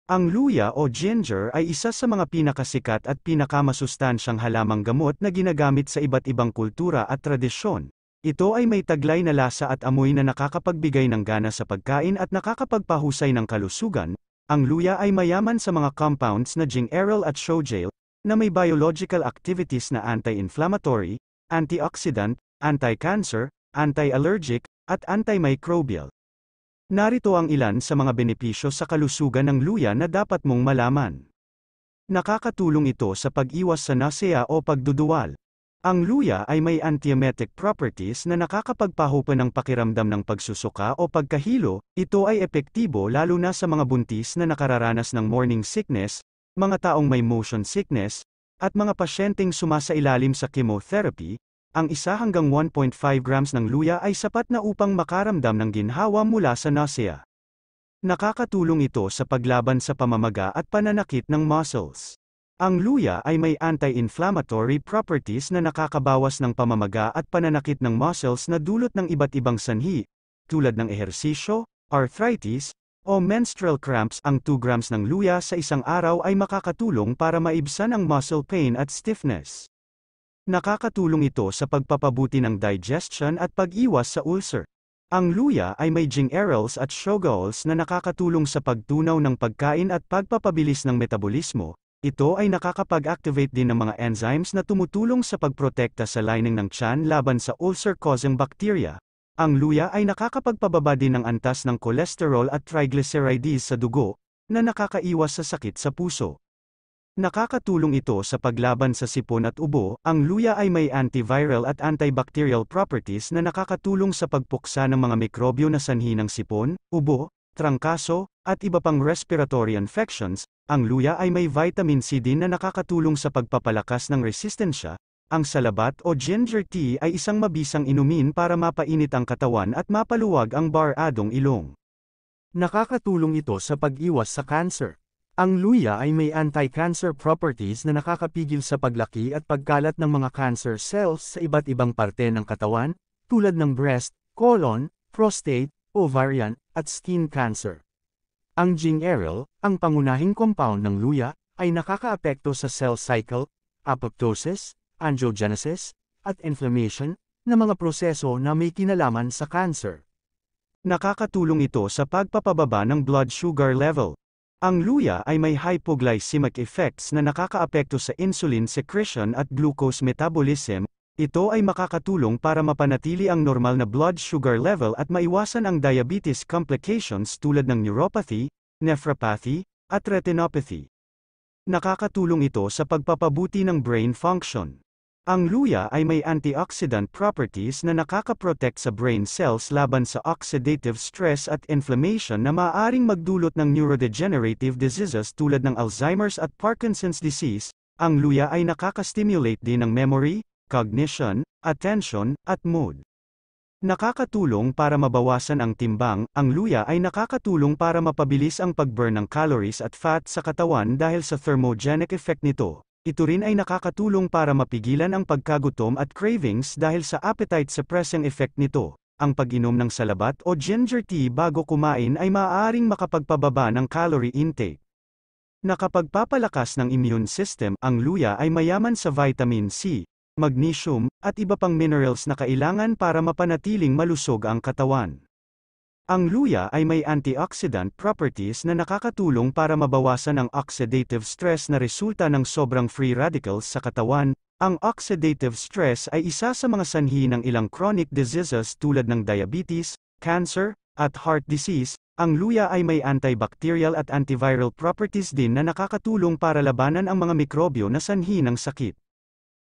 Ang luya o ginger ay isa sa mga pinakasikat at pinakamasustansyang halamang gamot na ginagamit sa iba't ibang kultura at tradisyon. Ito ay may taglay na lasa at amoy na nakakapagbigay ng gana sa pagkain at nakakapagpahusay ng kalusugan. Ang luya ay mayaman sa mga compounds na gingerol at shogail, na may biological activities na anti-inflammatory, antioxidant, anti-cancer, anti-allergic, at antimicrobial. Narito ang ilan sa mga benepisyo sa kalusugan ng luya na dapat mong malaman. Nakakatulong ito sa pag-iwas sa nausea o pagduduwal. Ang luya ay may antiemetic properties na nakakapagpahupa ng pakiramdam ng pagsusuka o pagkahilo. Ito ay epektibo lalo na sa mga buntis na nakararanas ng morning sickness, mga taong may motion sickness, at mga pasyenteng sumasailalim sa chemotherapy. Ang 1 hanggang 1.5 grams ng luya ay sapat na upang makaramdam ng ginhawa mula sa nausea. Nakakatulong ito sa paglaban sa pamamaga at pananakit ng muscles. Ang luya ay may anti-inflammatory properties na nakakabawas ng pamamaga at pananakit ng muscles na dulot ng iba't ibang sanhi, tulad ng ehersisyo, arthritis, o menstrual cramps. Ang 2 grams ng luya sa isang araw ay makakatulong para maibsan ang muscle pain at stiffness. Nakakatulong ito sa pagpapabuti ng digestion at pag-iwas sa ulcer. Ang luya ay may gingerols at shogaols na nakakatulong sa pagtunaw ng pagkain at pagpapabilis ng metabolismo. Ito ay nakakapag-activate din ng mga enzymes na tumutulong sa pagprotekta sa lining ng tiyan laban sa ulcer-causing bacteria. Ang luya ay nakakapagpababa din ng antas ng cholesterol at triglycerides sa dugo, na nakakaiwas sa sakit sa puso. Nakakatulong ito sa paglaban sa sipon at ubo. Ang luya ay may antiviral at antibacterial properties na nakakatulong sa pagpuksa ng mga mikrobyo na sanhi ng sipon, ubo, trangkaso, at iba pang respiratory infections. Ang luya ay may vitamin C din na nakakatulong sa pagpapalakas ng resistensya. Ang salabat o ginger tea ay isang mabisang inumin para mapainit ang katawan at mapaluwag ang baradong ilong. Nakakatulong ito sa pag-iwas sa cancer. Ang luya ay may anti-cancer properties na nakakapigil sa paglaki at pagkalat ng mga cancer cells sa iba't ibang parte ng katawan, tulad ng breast, colon, prostate, ovarian, at skin cancer. Ang gingerol, ang pangunahing compound ng luya, ay nakakaapekto sa cell cycle, apoptosis, angiogenesis, at inflammation, na mga proseso na may kinalaman sa cancer. Nakakatulong ito sa pagpapababa ng blood sugar level. Ang luya ay may hypoglycemic effects na nakakaapekto sa insulin secretion at glucose metabolism. Ito ay makakatulong para mapanatili ang normal na blood sugar level at maiwasan ang diabetes complications tulad ng neuropathy, nephropathy, at retinopathy. Nakakatulong ito sa pagpapabuti ng brain function. Ang luya ay may antioxidant properties na nakakaprotect sa brain cells laban sa oxidative stress at inflammation na maaaring magdulot ng neurodegenerative diseases tulad ng Alzheimer's at Parkinson's disease. Ang luya ay nakakastimulate din ng memory, cognition, attention, at mood. Nakakatulong para mabawasan ang timbang. Ang luya ay nakakatulong para mapabilis ang pag-burn ng calories at fat sa katawan dahil sa thermogenic effect nito. Ito rin ay nakakatulong para mapigilan ang pagkagutom at cravings dahil sa appetite-suppressing effect nito. Ang pag-inom ng salabat o ginger tea bago kumain ay maaaring makapagpababa ng calorie intake. Nakapagpapalakas ng immune system. Ang luya ay mayaman sa vitamin C, magnesium, at iba pang minerals na kailangan para mapanatiling malusog ang katawan. Ang luya ay may antioxidant properties na nakakatulong para mabawasan ang oxidative stress na resulta ng sobrang free radicals sa katawan. Ang oxidative stress ay isa sa mga sanhi ng ilang chronic diseases tulad ng diabetes, cancer, at heart disease. Ang luya ay may antibacterial at antiviral properties din na nakakatulong para labanan ang mga mikrobyo na sanhi ng sakit.